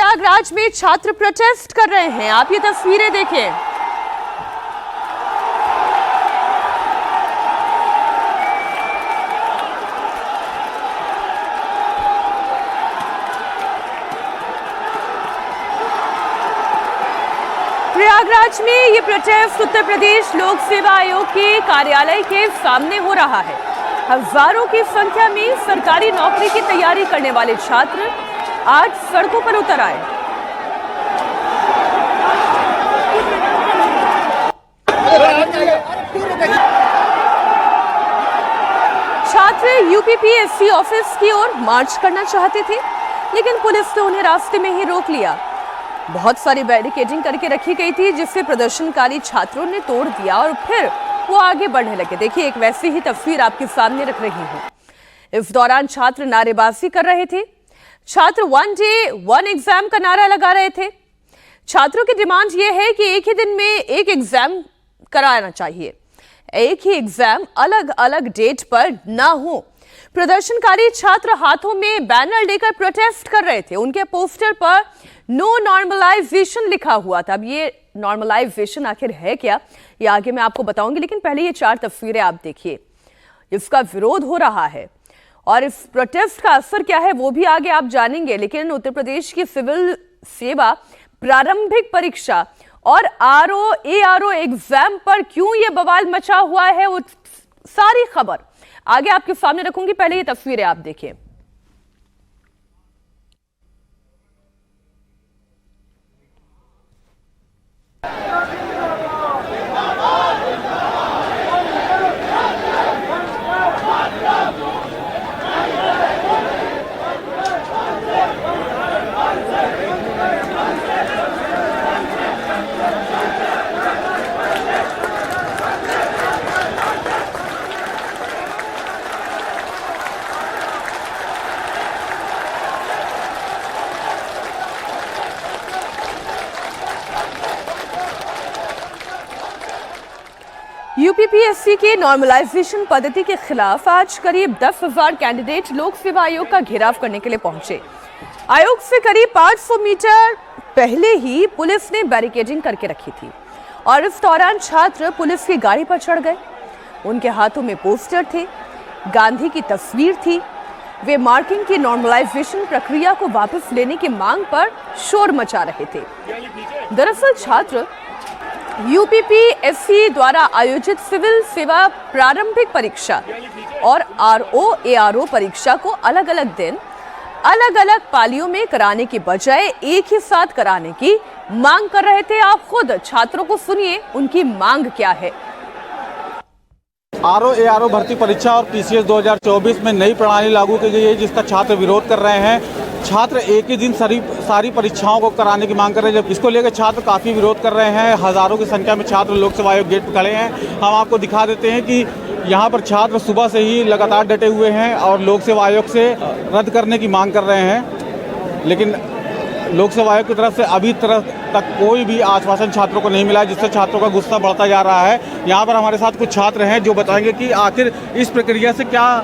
प्रयागराज में छात्र प्रोटेस्ट कर रहे हैं। आप ये तस्वीरें देखिए। प्रयागराज में ये प्रोटेस्ट उत्तर प्रदेश लोक सेवा आयोग के कार्यालय के सामने हो रहा है। हजारों की संख्या में सरकारी नौकरी की तैयारी करने वाले छात्र आज सड़कों पर उतर आए। छात्र यूपीपीएससी ऑफिस की ओर मार्च करना चाहते थे, लेकिन पुलिस ने उन्हें रास्ते में ही रोक लिया। बहुत सारी बैरिकेडिंग करके रखी गई थी, जिससे प्रदर्शनकारी छात्रों ने तोड़ दिया और फिर वो आगे बढ़ने लगे। देखिए, एक वैसी ही तस्वीर आपके सामने रख रही हूं। इस दौरान छात्र नारेबाजी कर रहे थे। छात्र 1 डे 1 एग्जाम का नारा लगा रहे थे। छात्रों की डिमांड यह है कि एक ही दिन में एक एग्जाम कराना चाहिए, एक ही एग्जाम अलग अलग डेट पर ना हो। प्रदर्शनकारी छात्र हाथों में बैनर लेकर प्रोटेस्ट कर रहे थे। उनके पोस्टर पर नो नॉर्मलाइजेशन लिखा हुआ था। अब ये नॉर्मलाइजेशन आखिर है क्या, ये आगे मैं आपको बताऊंगी, लेकिन पहले ये 4 तस्वीरें आप देखिए। इसका विरोध हो रहा है और इस प्रोटेस्ट का असर क्या है वो भी आगे आप जानेंगे। लेकिन उत्तर प्रदेश की सिविल सेवा प्रारंभिक परीक्षा और ARO एग्जाम पर क्यों ये बवाल मचा हुआ है, वो सारी खबर आगे आपके सामने रखूंगी। पहले ये तस्वीरें आप देखिए। यूपीपीएससी के नॉर्मलाइजेशन पद्धति के खिलाफ आज करीब 10,000 कैंडिडेट लोक सेवा आयोग का घेराव करने के लिए पहुंचे। आयोग से करीब 500 मीटर पहले ही पुलिस ने बैरिकेडिंग करके रखी थी और इस दौरान छात्र पुलिस की गाड़ी पर चढ़ गए। उनके हाथों में पोस्टर थे, गांधी की तस्वीर थी। वे मार्किंग की नॉर्मलाइजेशन प्रक्रिया को वापस लेने की मांग पर शोर मचा रहे थे। दरअसल छात्र यूपीपीएससी द्वारा आयोजित सिविल सेवा प्रारंभिक परीक्षा और ARO परीक्षा को अलग अलग दिन अलग अलग पालियों में कराने की बजाय एक ही साथ कराने की मांग कर रहे थे। आप खुद छात्रों को सुनिए, उनकी मांग क्या है। ARO भर्ती परीक्षा और PCS 2024 में नई प्रणाली लागू की गई है, जिसका छात्र विरोध कर रहे हैं। छात्र एक ही दिन सारी परीक्षाओं को कराने की मांग कर रहे हैं। जब इसको लेकर छात्र काफ़ी विरोध कर रहे हैं। हज़ारों की संख्या में छात्र लोक सेवा आयोग गेट पर खड़े हैं। हम आपको दिखा देते हैं कि यहाँ पर छात्र सुबह से ही लगातार डटे हुए हैं और लोक सेवा आयोग से रद्द करने की मांग कर रहे हैं, लेकिन लोक सेवा आयोग की तरफ से अभी तक कोई भी आश्वासन छात्रों को नहीं मिला, जिससे छात्रों का गुस्सा बढ़ता जा रहा है। यहाँ पर हमारे साथ कुछ छात्र हैं जो बताएंगे कि आखिर इस प्रक्रिया से क्या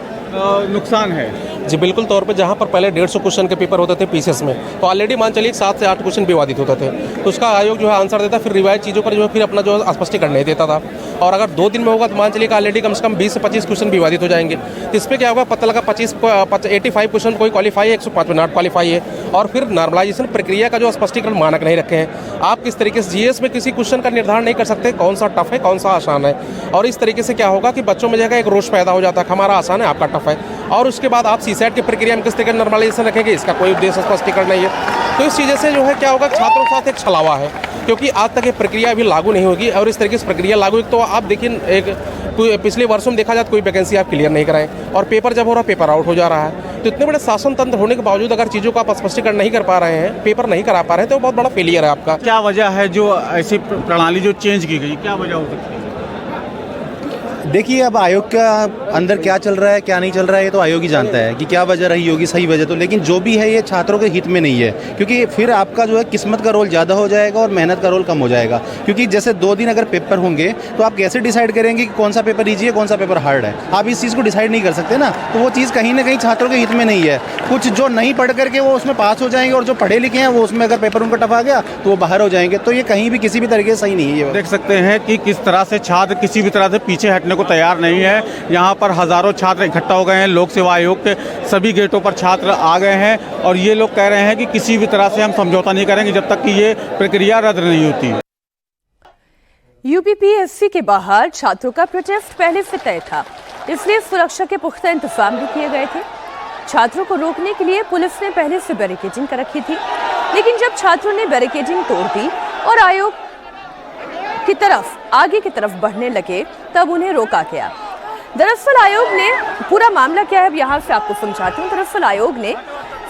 नुकसान है। जी बिल्कुल तौर पे जहाँ पर पहले 150 क्वेश्चन के पेपर होते थे पीसीएस में, तो ऑलरेडी मान चलिए 7 से 8 क्वेश्चन विवादित होते थे, तो उसका आयोग जो है आंसर देता, फिर रिवाइज चीज़ों पर जो है फिर अपना जो है स्पष्टीकरण नहीं देता था। और अगर 2 दिन में होगा तो मान चलिए कि ऑलरेडी कम से कम 20 से 25 क्वेश्चन विवादित हो जाएंगे। तो इस पर क्या होगा, पता लगा 85 क्वेश्चन कोई क्वालिफाई है, 105 में नॉट क्वालिफाई है। और फिर नॉर्मलाइजेशन प्रक्रिया का जो स्पष्टीकरण मानक नहीं रखे हैं। आप किस तरीके से जीएस में किसी क्वेश्चन का निर्धारण नहीं कर सकते कौन सा टफ है कौन सा आसान है, और इस तरीके से क्या होगा कि बच्चों में जो है एक रोष पैदा हो जाता है, हमारा आसान है आपका टफ है। और उसके बाद आप सीसेट की प्रक्रिया में किस तरीके नॉर्मलाइजेशन रखेंगे, इसका कोई उद्देश्य स्पष्टीकरण नहीं है। तो इस चीज़ से जो है क्या होगा, छात्रों के साथ एक छलावा है, क्योंकि आज तक ये प्रक्रिया अभी लागू नहीं होगी। और इस तरीके से प्रक्रिया लागू तो आप देखिए, एक पिछले वर्षों में देखा जाए कोई वैकेंसी आप क्लियर नहीं कराएं, और पेपर जब हो रहा है पेपर आउट हो जा रहा है। तो इतने बड़े शासन तंत्र होने के बावजूद अगर चीज़ों का आप स्पष्टीकरण नहीं कर पा रहे हैं, पेपर नहीं करा पा रहे हैं, तो बहुत बड़ा फेलियर है आपका। क्या वजह है जो ऐसी प्रणाली जो चेंज की गई, क्या वजह हो सकती है? देखिए, अब आयोग का अंदर क्या चल रहा है क्या नहीं चल रहा है ये तो आयोग ही जानता है कि क्या वजह रही होगी, सही वजह तो। लेकिन जो भी है ये छात्रों के हित में नहीं है, क्योंकि फिर आपका जो है किस्मत का रोल ज़्यादा हो जाएगा और मेहनत का रोल कम हो जाएगा। क्योंकि जैसे 2 दिन अगर पेपर होंगे तो आप कैसे डिसाइड करेंगे कि कौन सा पेपर ईजी है कौन सा पेपर हार्ड है? आप इस चीज़ को डिसाइड नहीं कर सकते ना। तो वो चीज़ कहीं ना कहीं छात्रों के हित में नहीं है। कुछ जो नहीं पढ़ करके वो उसमें पास हो जाएंगे और जो पढ़े लिखे हैं वो उसमें अगर पेपर उनका टफ आ गया तो वो बाहर हो जाएंगे। तो ये कहीं भी किसी भी तरीके से सही नहीं है। ये देख सकते हैं कि किस तरह से छात्र किसी भी तरह से पीछे हटने को तैयार नहीं है। यहाँ पर हजारों छात्र इकट्ठा हो गए हैं। लोक सेवा आयोग के सभी गेटों पर छात्र आ गए हैं और ये लोग कह रहे हैं कि किसी भी तरह से हम समझौता नहीं करेंगे जब तक कि ये प्रक्रिया रद्द नहीं होती। यूपीपीएससी के बाहर छात्रों का प्रोटेस्ट पहले से तय था, इसलिए सुरक्षा के पुख्ता इंतजाम भी किए गए थे। छात्रों को रोकने के लिए पुलिस ने पहले से बैरिकेडिंग कर रखी थी, लेकिन जब छात्रों ने बैरिकेडिंग तोड़ दी और आयोग की तरफ आगे की तरफ बढ़ने लगे तब उन्हें रोका गया। दरअसल आयोग ने पूरा मामला क्या है अब यहाँ से आपको समझाती हूँ। दरअसल आयोग ने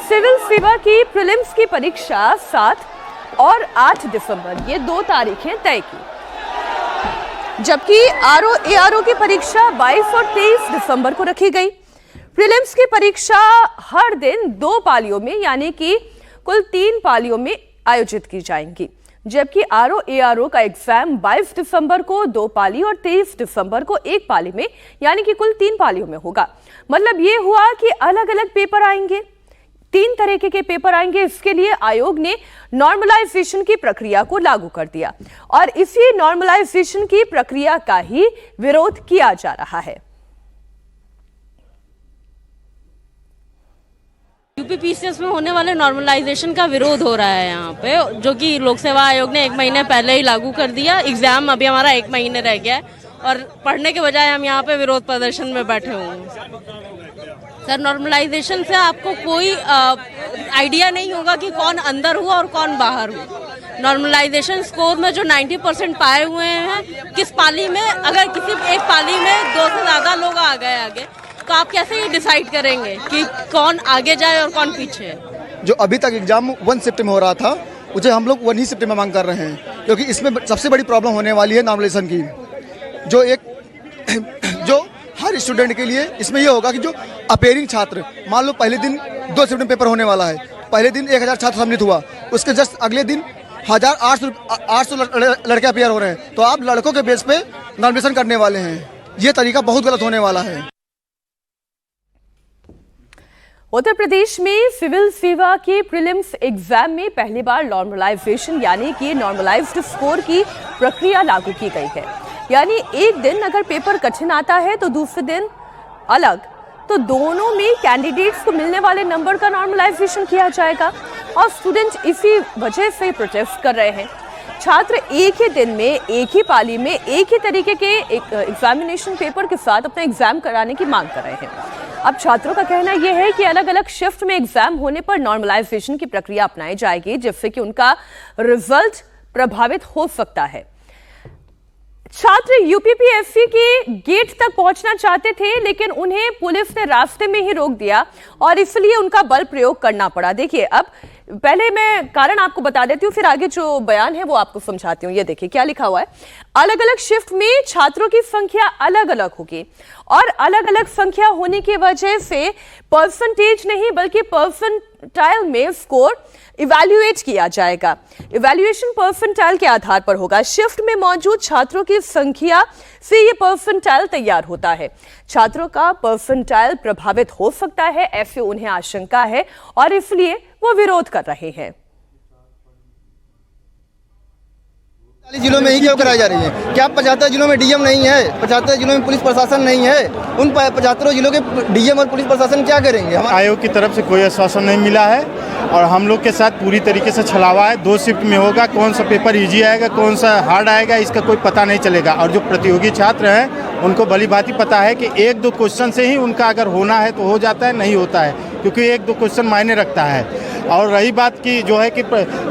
सिविल सेवा की प्रीलिम्स की परीक्षा 7 और 8 दिसंबर ये 2 तारीखें तय की, जबकि ARO की परीक्षा 22 और 23 दिसंबर को रखी गई। प्रीलिम्स की परीक्षा हर दिन 2 पालियों में यानी कि कुल 3 पालियों में आयोजित की जाएंगी, जबकि ARO का एग्जाम 22 दिसंबर को 2 पाली और 23 दिसंबर को 1 पाली में यानी कि कुल 3 पालियों में होगा। मतलब ये हुआ कि अलग अलग पेपर आएंगे, 3 तरीके के पेपर आएंगे। इसके लिए आयोग ने नॉर्मलाइजेशन की प्रक्रिया को लागू कर दिया और इसी नॉर्मलाइजेशन की प्रक्रिया का ही विरोध किया जा रहा है। यूपीपीसीएस में होने वाले नॉर्मलाइजेशन का विरोध हो रहा है यहाँ पे, जो कि लोक सेवा आयोग ने 1 महीने पहले ही लागू कर दिया। एग्जाम अभी हमारा 1 महीने रह गया है और पढ़ने के बजाय हम यहाँ पे विरोध प्रदर्शन में बैठे हुए हैं। सर, नॉर्मलाइजेशन से आपको कोई आइडिया नहीं होगा कि कौन अंदर हुआ और कौन बाहर हुआ। नॉर्मलाइजेशन स्कोर में जो 90% पाए हुए हैं, किस पाली में अगर किसी एक पाली में 2 से ज़्यादा लोग आ गए आगे, तो आप कैसे ये डिसाइड करेंगे कि कौन आगे जाए और कौन पीछे है? जो अभी तक एग्जाम 1 शिफ्ट में हो रहा था उसे हम लोग 1 ही शिफ्ट में मांग कर रहे हैं, क्योंकि इसमें सबसे बड़ी प्रॉब्लम होने वाली है नॉर्मलाइजेशन की। जो हर स्टूडेंट के लिए इसमें ये होगा कि जो अपेयरिंग छात्र, मान लो पहले दिन 2 शिफ्ट में पेपर होने वाला है, पहले दिन 1000 छात्र सम्मिलित हुआ, उसके जस्ट अगले दिन 1800 लड़के अपेयर हो रहे हैं, तो आप लड़कों के बेस पे नॉर्मलाइजेशन करने वाले हैं। ये तरीका बहुत गलत होने वाला है। उत्तर प्रदेश में सिविल सेवा के प्रीलिम्स एग्जाम में पहली बार नॉर्मलाइजेशन यानी कि नॉर्मलाइज्ड स्कोर की प्रक्रिया लागू की गई है। यानी एक दिन अगर पेपर कठिन आता है तो दूसरे दिन अलग, तो दोनों में कैंडिडेट्स को मिलने वाले नंबर का नॉर्मलाइजेशन किया जाएगा और स्टूडेंट इसी वजह से प्रोटेस्ट कर रहे हैं। छात्र एक ही दिन में एक ही पाली में एक ही तरीके के एग्जामिनेशन पेपर के साथ अपना एग्जाम कराने की मांग कर रहे हैं। अब छात्रों का कहना यह है कि अलग अलग शिफ्ट में एग्जाम होने पर नॉर्मलाइजेशन की प्रक्रिया अपनाई जाएगी, जिससे कि उनका रिजल्ट प्रभावित हो सकता है। छात्र यूपीपीएससी के गेट तक पहुंचना चाहते थे, लेकिन उन्हें पुलिस ने रास्ते में ही रोक दिया और इसलिए उनका बल प्रयोग करना पड़ा। देखिए, अब पहले मैं कारण आपको बता देती हूँ, फिर आगे जो बयान है वो आपको समझाती हूँ। ये देखिए क्या लिखा हुआ है। अलग अलग शिफ्ट में छात्रों की संख्या अलग अलग होगी और अलग अलग संख्या होने की वजह से परसेंटेज नहीं बल्कि परसेंटाइल में स्कोर इवैल्यूएट किया जाएगा। इवैल्यूएशन परसेंटाइल के आधार पर होगा। शिफ्ट में मौजूद छात्रों की संख्या से ये परसेंटाइल तैयार होता है। छात्रों का परसेंटाइल प्रभावित हो सकता है, ऐसे उन्हें आशंका है और इसलिए वो विरोध कर रहे हैं। जिलों में ही क्यों कराई जा रही है? क्या 75 जिलों में डीएम नहीं है? 75 जिलों में पुलिस प्रशासन नहीं है? उन 75 जिलों के डीएम और पुलिस प्रशासन क्या करेंगे? आयोग की तरफ से कोई आश्वासन नहीं मिला है और हम लोग के साथ पूरी तरीके से छलावा है। 2 शिफ्ट में होगा, कौन सा पेपर इजी आएगा कौन सा हार्ड आएगा इसका कोई पता नहीं चलेगा। और जो प्रतियोगी छात्र हैं उनको भली भांति पता है कि 1-2 क्वेश्चन से ही उनका अगर होना है तो हो जाता है, नहीं होता है, क्योंकि 1-2 क्वेश्चन मायने रखता है। और रही बात की जो है कि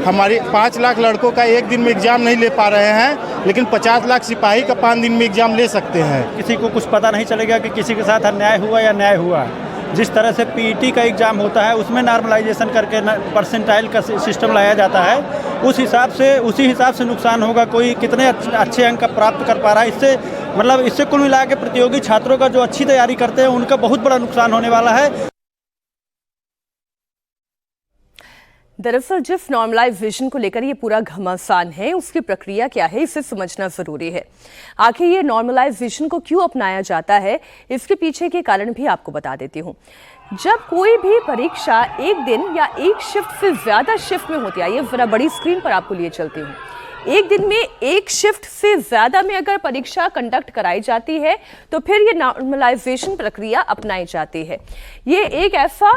हमारी 5 लाख लड़कों का एक दिन में एग्जाम नहीं ले पा रहे हैं, लेकिन 50 लाख सिपाही का 5 दिन में एग्जाम ले सकते हैं। किसी को कुछ पता नहीं चलेगा कि किसी के साथ अन्याय हुआ या न्याय हुआ। जिस तरह से पीईटी का एग्ज़ाम होता है उसमें नॉर्मलाइजेशन करके परसेंटाइल का सिस्टम लाया जाता है, उसी हिसाब से नुकसान होगा। कोई कितने अच्छे अंक प्राप्त कर पा रहा है, इससे मतलब इससे कुल मिला के प्रतियोगी छात्रों का जो अच्छी तैयारी करते हैं उनका बहुत बड़ा नुकसान होने वाला है। दरअसल जिस नॉर्मलाइजेशन को लेकर ये पूरा घमासान है, उसकी प्रक्रिया क्या है, इसे समझना जरूरी है। आखिर ये नॉर्मलाइजेशन को क्यों अपनाया जाता है, इसके पीछे के कारण भी आपको बता देती हूँ। जब कोई भी परीक्षा एक दिन या एक शिफ्ट से ज्यादा शिफ्ट में होती है, ये जरा बड़ी स्क्रीन पर आपको लिए चलती हूँ, एक दिन में एक शिफ्ट से ज्यादा में अगर परीक्षा कंडक्ट कराई जाती है तो फिर ये नॉर्मलाइजेशन प्रक्रिया अपनाई जाती है। ये एक ऐसा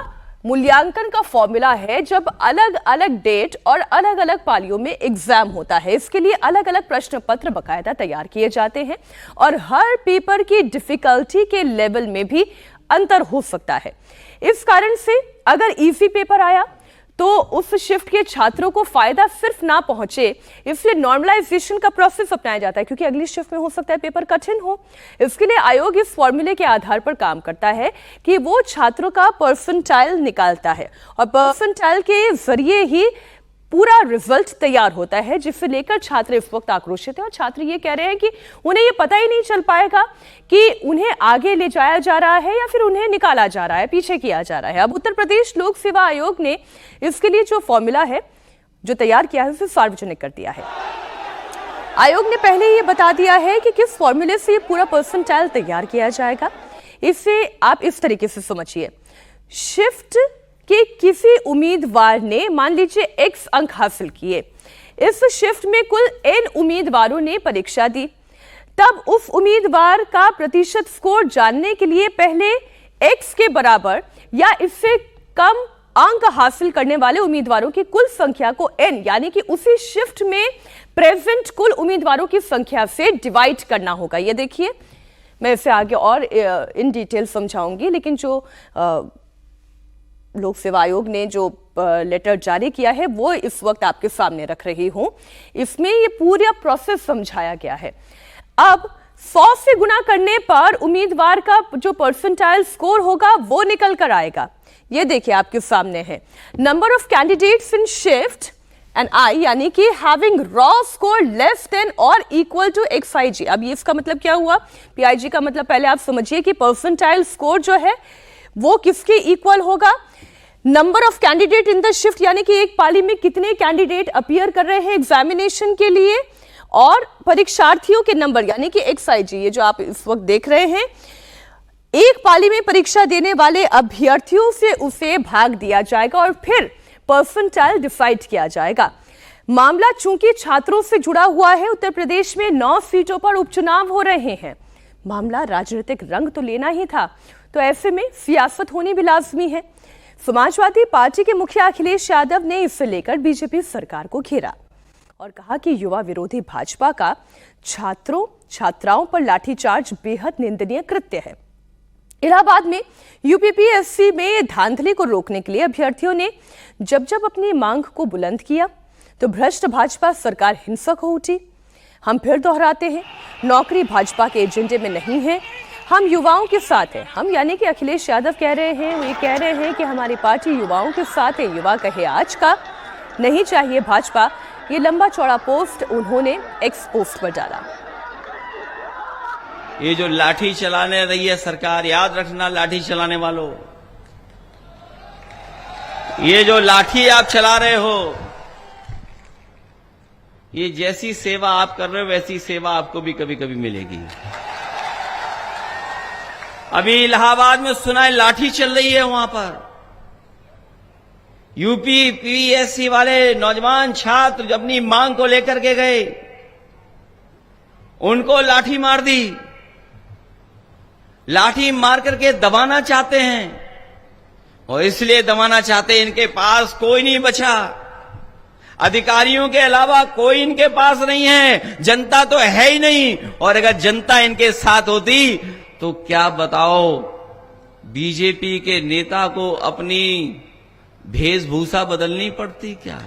मूल्यांकन का फॉर्मूला है जब अलग अलग डेट और अलग अलग पालियों में एग्जाम होता है। इसके लिए अलग अलग प्रश्न पत्र बाकायदा तैयार किए जाते हैं और हर पेपर की डिफिकल्टी के लेवल में भी अंतर हो सकता है। इस कारण से अगर इजी पेपर आया तो उस शिफ्ट के छात्रों को फायदा सिर्फ ना पहुंचे, इसलिए नॉर्मलाइजेशन का प्रोसेस अपनाया जाता है, क्योंकि अगली शिफ्ट में हो सकता है पेपर कठिन हो। इसके लिए आयोग इस फॉर्मूले के आधार पर काम करता है कि वो छात्रों का परसेंटाइल निकालता है और परसेंटाइल के जरिए ही पूरा रिजल्ट तैयार होता है, जिसे लेकर छात्र इस वक्त आक्रोशित हैं और छात्र ये कह रहे हैं कि उन्हें ये पता ही नहीं चल पाएगा कि उन्हें आगे ले जाया जा रहा है या फिर उन्हें निकाला जा रहा है, पीछे किया जा रहा है। अब उत्तर प्रदेश लोक सेवा आयोग ने इसके लिए जो फॉर्मूला है जो तैयार किया है उसे सार्वजनिक कर दिया है। आयोग ने पहले ये बता दिया है कि किस फॉर्मूले से ये पूरा परसेंटाइल तैयार किया जाएगा। इसे आप इस तरीके से समझिए, शिफ्ट कि किसी उम्मीदवार ने मान लीजिए x अंक हासिल किए, इस शिफ्ट में कुल n उम्मीदवारों ने परीक्षा दी, तब उस उम्मीदवार का प्रतिशत स्कोर जानने के लिए पहले x के बराबर या इससे कम अंक हासिल करने वाले उम्मीदवारों की कुल संख्या को n यानी कि उसी शिफ्ट में प्रेजेंट कुल उम्मीदवारों की संख्या से डिवाइड करना होगा। ये देखिए, मैं इसे आगे और इन डिटेल समझाऊंगी, लेकिन जो लोक सेवा आयोग ने जो लेटर जारी किया है वो इस वक्त आपके सामने रख रही हूं। इसमें ये पूरा प्रोसेस समझाया गया है। अब 100 से गुना करने पर उम्मीदवार का जो परसेंटाइल स्कोर होगा वो निकल कर आएगा। ये देखिए आपके सामने है, number of candidates in shift and I यानी कि having raw score less than और इक्वल टू XIG। अब ये इसका मतलब क्या हुआ, PIG का मतलब पहले आप समझिए कि परसेंटाइल स्कोर जो है वो किसके इक्वल होगा, number of candidate in the shift यानी कि एक पाली में कितने कैंडिडेट अपीयर कर रहे हैं एग्जामिनेशन के लिए, और परीक्षार्थियों के नंबर यानी कि XIG, ये जो आप इस वक्त देख रहे हैं, एक पाली में परीक्षा देने वाले अभ्यर्थियों से उसे भाग दिया जाएगा और फिर परसेंटाइल डिसाइड किया जाएगा। मामला चूंकि छात्रों से जुड़ा हुआ है, उत्तर प्रदेश में 9 सीटों पर उपचुनाव हो रहे हैं, मामला राजनीतिक रंग तो लेना ही था, तो ऐसे में सियासत होनी भी लाजमी है। समाजवादी पार्टी के मुखिया अखिलेश यादव ने इसे लेकर बीजेपी सरकार को घेरा और कहा कि युवा विरोधी भाजपा का छात्रों छात्राओं पर लाठीचार्ज बेहद निंदनीय कृत्य है। इलाहाबाद में यूपीपीएससी में धांधली को रोकने के लिए अभ्यर्थियों ने जब अपनी मांग को बुलंद किया तो भ्रष्ट भाजपा सरकार हिंसक हो उठी। हम फिर दोहराते हैं, नौकरी भाजपा के एजेंडे में नहीं है, हम युवाओं के साथ हैं। हम यानी कि अखिलेश यादव कह रहे हैं, वो ये कह रहे हैं कि हमारी पार्टी युवाओं के साथ है। युवा कहे आज का, नहीं चाहिए भाजपा। ये लंबा चौड़ा पोस्ट उन्होंने एक्स पोस्ट पर डाला। ये जो लाठी चलाने रही है सरकार, याद रखना लाठी चलाने वालों, ये जो लाठी आप चला रहे हो, ये जैसी सेवा आप कर रहे हो वैसी सेवा आपको भी कभी कभी मिलेगी। अभी इलाहाबाद में सुना है लाठी चल रही है, वहां पर यूपीपीएससी वाले नौजवान छात्र अपनी मांग को लेकर के गए, उनको लाठी मार दी, लाठी मार करके दबाना चाहते हैं, और इसलिए दबाना चाहते हैं इनके पास कोई नहीं बचा, अधिकारियों के अलावा कोई इनके पास नहीं है, जनता तो है ही नहीं। और अगर जनता इनके साथ होती तो क्या बताओ, बीजेपी के नेता को अपनी वेशभूषा बदलनी पड़ती क्या?